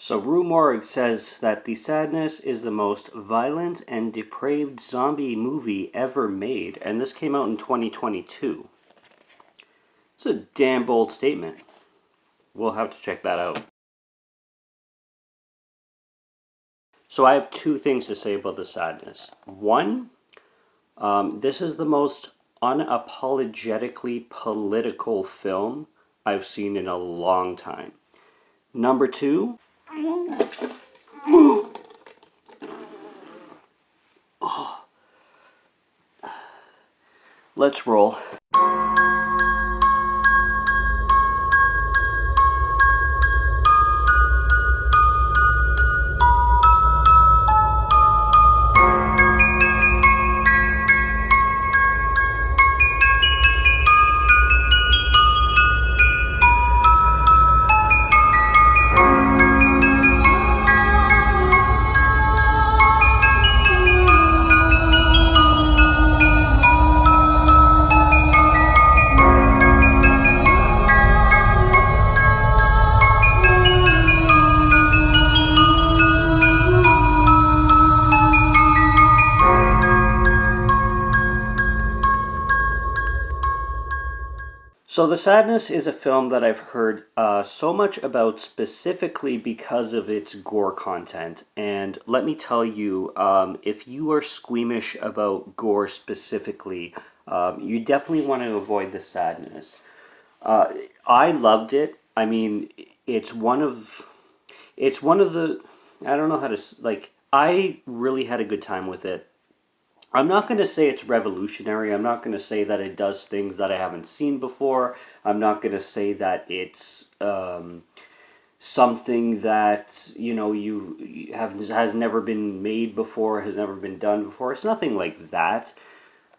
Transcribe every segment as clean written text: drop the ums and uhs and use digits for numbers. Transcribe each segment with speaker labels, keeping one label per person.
Speaker 1: So Rue Morgue says that The Sadness is the most violent and depraved zombie movie ever made, and this came out in 2022. It's a damn bold statement. We'll have to check that out. So I have two things to say about The Sadness. One, this is the most unapologetically political film I've seen in a long time. Number two, let's roll. So The Sadness is a film that I've heard so much about specifically because of its gore content. And let me tell you, if you are squeamish about gore specifically, you definitely want to avoid The Sadness. I loved it. I mean, it's one of the, I don't know how to, I really had a good time with it. I'm not going to say it's revolutionary. I'm not going to say that it does things that I haven't seen before. I'm not going to say that it's something that, has never been made before, has never been done before. It's nothing like that.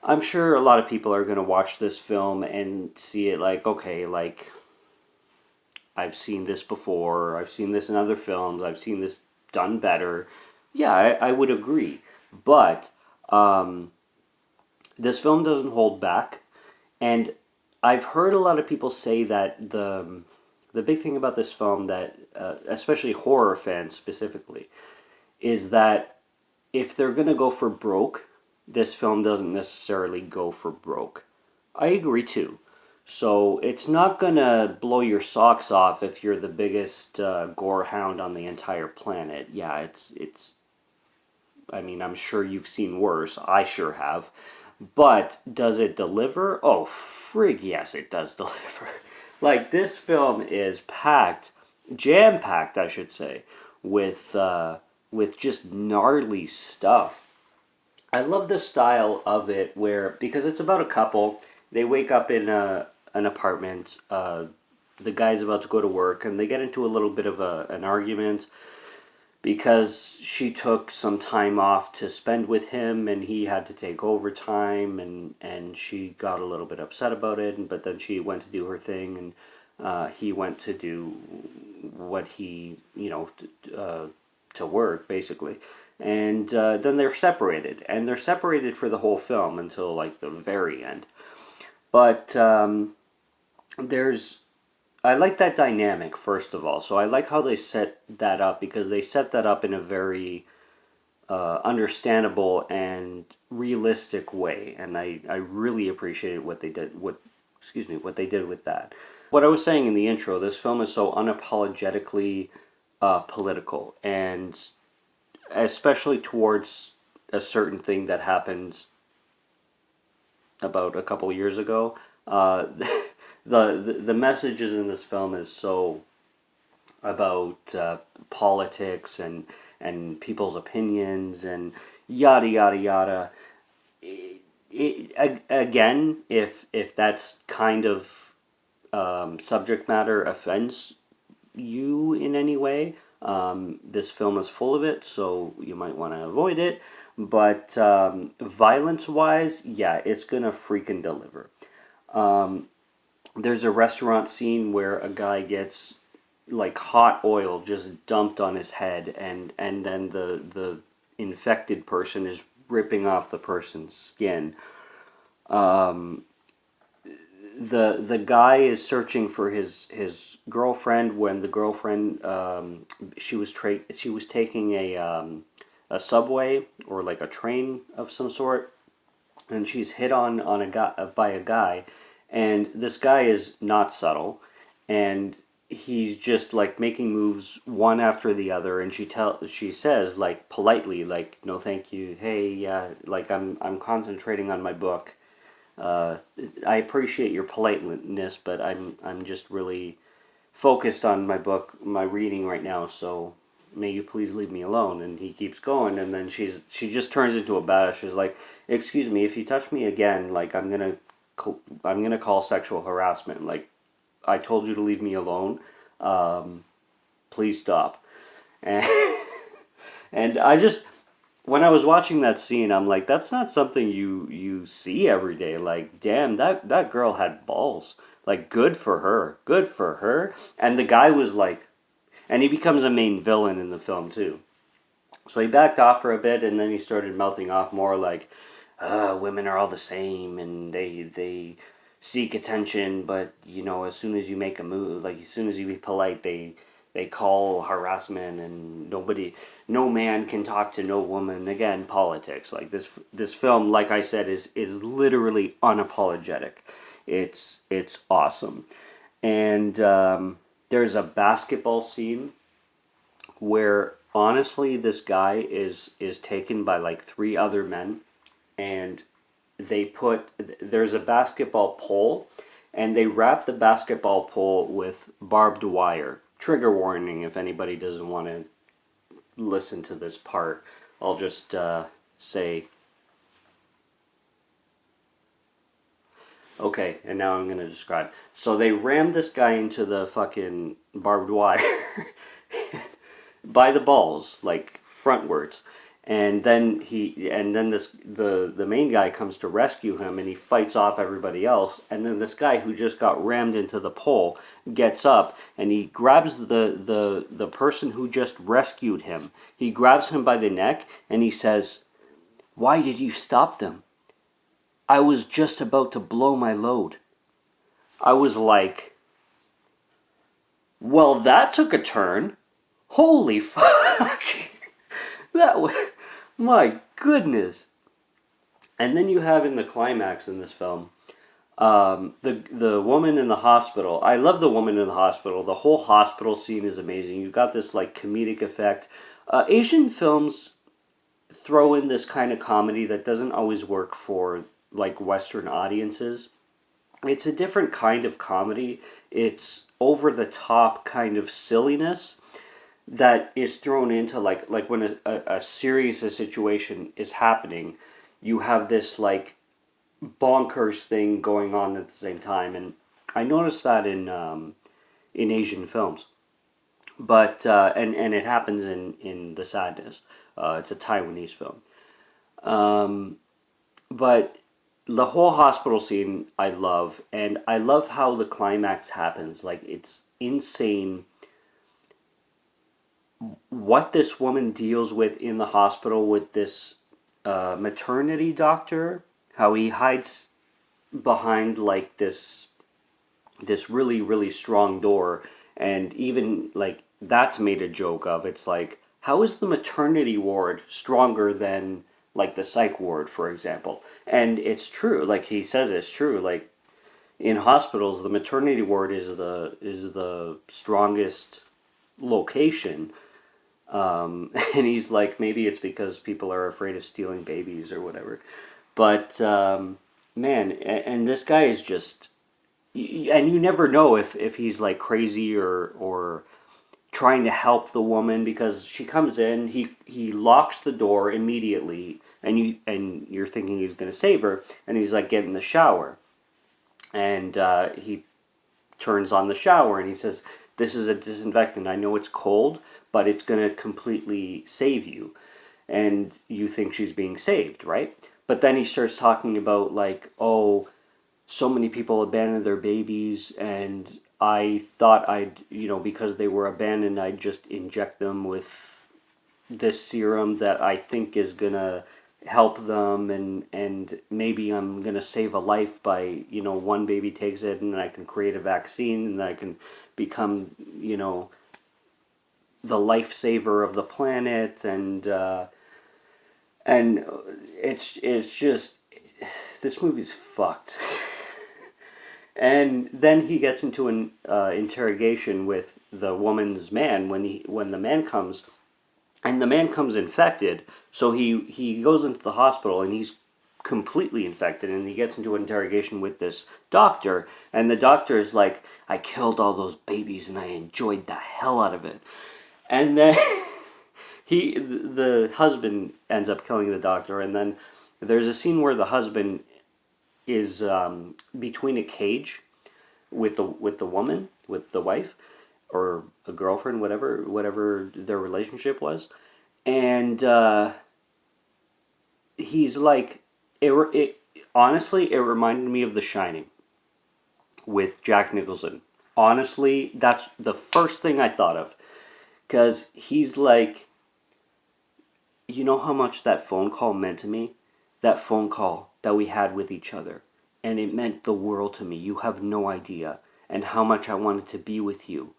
Speaker 1: I'm sure a lot of people are going to watch this film and see it like, okay, like, I've seen this before. I've seen this in other films. I've seen this done better. Yeah, I would agree. But this film doesn't hold back, and I've heard a lot of people say that the big thing about this film, that especially horror fans specifically, is that if they're gonna go for broke, this film doesn't necessarily go for broke. I agree too. So it's not gonna blow your socks off if you're the biggest gore hound on the entire planet. Yeah, it's I mean, I'm sure you've seen worse. I sure have. But does it deliver? Oh, frig, yes, it does deliver. Like, this film is packed, jam-packed, I should say, with just gnarly stuff. I love the style of it where, because it's about a couple, they wake up in an apartment, the guy's about to go to work, and they get into a little bit of an argument, because she took some time off to spend with him and he had to take overtime, and she got a little bit upset about it, but then she went to do her thing, and he went to do what he, to work, basically. And then they're separated, and they're separated for the whole film until, like, the very end. But I like that dynamic, first of all. So I like how they set that up, because they set that up in a very understandable and realistic way, and I really appreciated what they did. What they did with that. What I was saying in the intro, this film is so unapologetically political, and especially towards a certain thing that happened about a couple years ago. The messages in this film is so about politics and people's opinions and yada yada yada. Again, if that's kind of subject matter offends you in any way, this film is full of it, so you might want to avoid it. But violence-wise, yeah, it's gonna freaking deliver. There's a restaurant scene where a guy gets, like, hot oil just dumped on his head, and then the infected person is ripping off the person's skin. the guy is searching for his girlfriend when the girlfriend she was taking a subway or like a train of some sort, and she's hit on a guy by a guy, and this guy is not subtle, and he's just like making moves one after the other, and she says like politely like no thank you, hey yeah, like I'm concentrating on my book. uh, I appreciate your politeness, but I'm just really focused on my book, my reading right now. So may you please leave me alone. And he keeps going, and then she just turns into a badass. She's like, "Excuse me, if you touch me again, like I'm gonna call sexual harassment. Like I told you to leave me alone. Um, please stop." And and I just when I was watching that scene, I'm like, that's not something you see every day. Like, damn, that girl had balls. Like, good for her. Good for her. And the guy was like, and he becomes a main villain in the film too. So he backed off for a bit, and then he started melting off more like, women are all the same, and they seek attention, but you know, as soon as you make a move, like as soon as you be polite, they call harassment, and no man can talk to no woman. Again, politics. Like this film, like I said, is literally unapologetic. It's awesome, and there's a basketball scene where honestly this guy is taken by like three other men, and there's a basketball pole, and they wrap the basketball pole with barbed wire. Trigger warning if anybody doesn't want to listen to this part. I'll just say okay, and now I'm gonna describe. So they rammed this guy into the fucking barbed wire by the balls, like frontwards, and then the main guy comes to rescue him, and he fights off everybody else, and then this guy who just got rammed into the pole gets up, and he grabs the person who just rescued him. He grabs him by the neck, and he says, "Why did you stop them? I was just about to blow my load." I was like, well, that took a turn. Holy fuck. That was, my goodness. And then you have in the climax in this film, the woman in the hospital. I love the woman in the hospital. The whole hospital scene is amazing. You got this like comedic effect. Asian films throw in this kind of comedy that doesn't always work for like Western audiences. It's a different kind of comedy. It's over the top kind of silliness that is thrown into like when a serious situation is happening, you have this like bonkers thing going on at the same time, and I noticed that in Asian films, but and it happens in The Sadness. It's a Taiwanese film, but the whole hospital scene I love, and I love how the climax happens. Like it's insane what this woman deals with in the hospital with this maternity doctor, how he hides behind like this really really strong door, and even like that's made a joke of. It's like, how is the maternity ward stronger than like the psych ward, for example? And it's true, like he says it's true, like in hospitals the maternity ward is the strongest location. And he's like, maybe it's because people are afraid of stealing babies or whatever. But man, and this guy is just, and you never know if he's like crazy or trying to help the woman, because she comes in, he locks the door immediately, and you're thinking he's gonna save her, and he's like, get in the shower, and he turns on the shower, and he says, "This is a disinfectant. I know it's cold, but it's going to completely save you." And you think she's being saved, right? But then he starts talking about like, oh, so many people abandoned their babies, and I thought because they were abandoned, I'd just inject them with this serum that I think is going to help them, and maybe I'm gonna save a life by, one baby takes it, and I can create a vaccine, and I can become, the lifesaver of the planet, and it's just, this movie's fucked. And then he gets into an interrogation with the woman's man when the man comes, and the man comes infected. So he goes into the hospital, and he's completely infected, and he gets into an interrogation with this doctor, and the doctor is like, I killed all those babies and I enjoyed the hell out of it. And then the husband ends up killing the doctor, and then there's a scene where the husband is between a cage with the woman, with the wife, or a girlfriend, whatever their relationship was, and he's like, it honestly, it reminded me of The Shining with Jack Nicholson. Honestly, that's the first thing I thought of, because he's like, you know how much that phone call meant to me? That phone call that we had with each other. And it meant the world to me. You have no idea. And how much I wanted to be with you.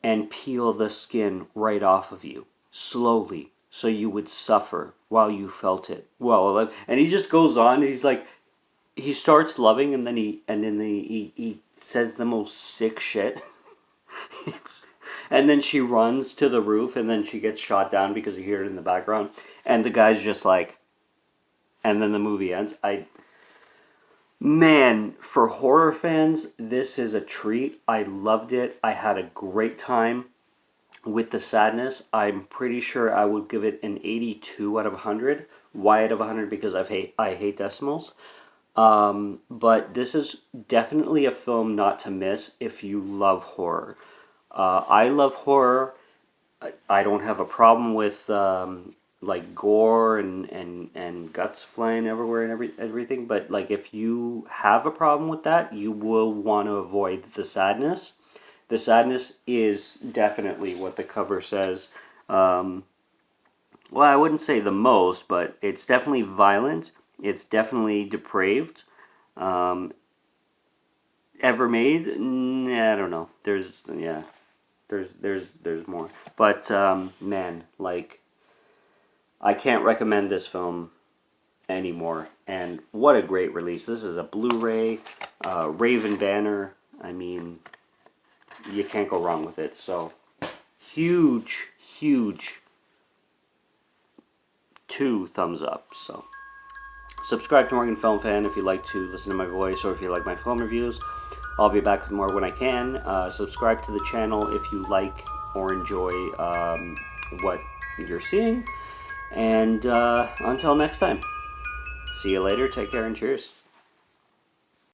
Speaker 1: And peel the skin right off of you. Slowly. So you would suffer while you felt it. Well, and he just goes on. And he's like, he starts loving, and then he says the most sick shit. And then she runs to the roof, and then she gets shot down because you hear it in the background. And the guy's just like, and then the movie ends. Man, for horror fans, this is a treat. I loved it. I had a great time with the sadness. I'm pretty sure I would give it an 82 out of 100. Why out of 100? Because I hate decimals. But this is definitely a film not to miss if you love horror. I love horror. I don't have a problem with like gore and guts flying everywhere and everything. But like, if you have a problem with that, you will want to avoid the sadness. The sadness is definitely what the cover says. Well, I wouldn't say the most, but it's definitely violent. It's definitely depraved. Ever made? I don't know. There's more. But man, like, I can't recommend this film anymore. And what a great release. This is a Blu-ray, Raven banner. I mean, you can't go wrong with it. So, huge 2 thumbs up. So, subscribe to Morgan Film Fan if you like to listen to my voice, or if you like my film reviews. I'll be back with more when I can. Subscribe to the channel if you like or enjoy what you're seeing. And until next time, see you later, take care, and cheers.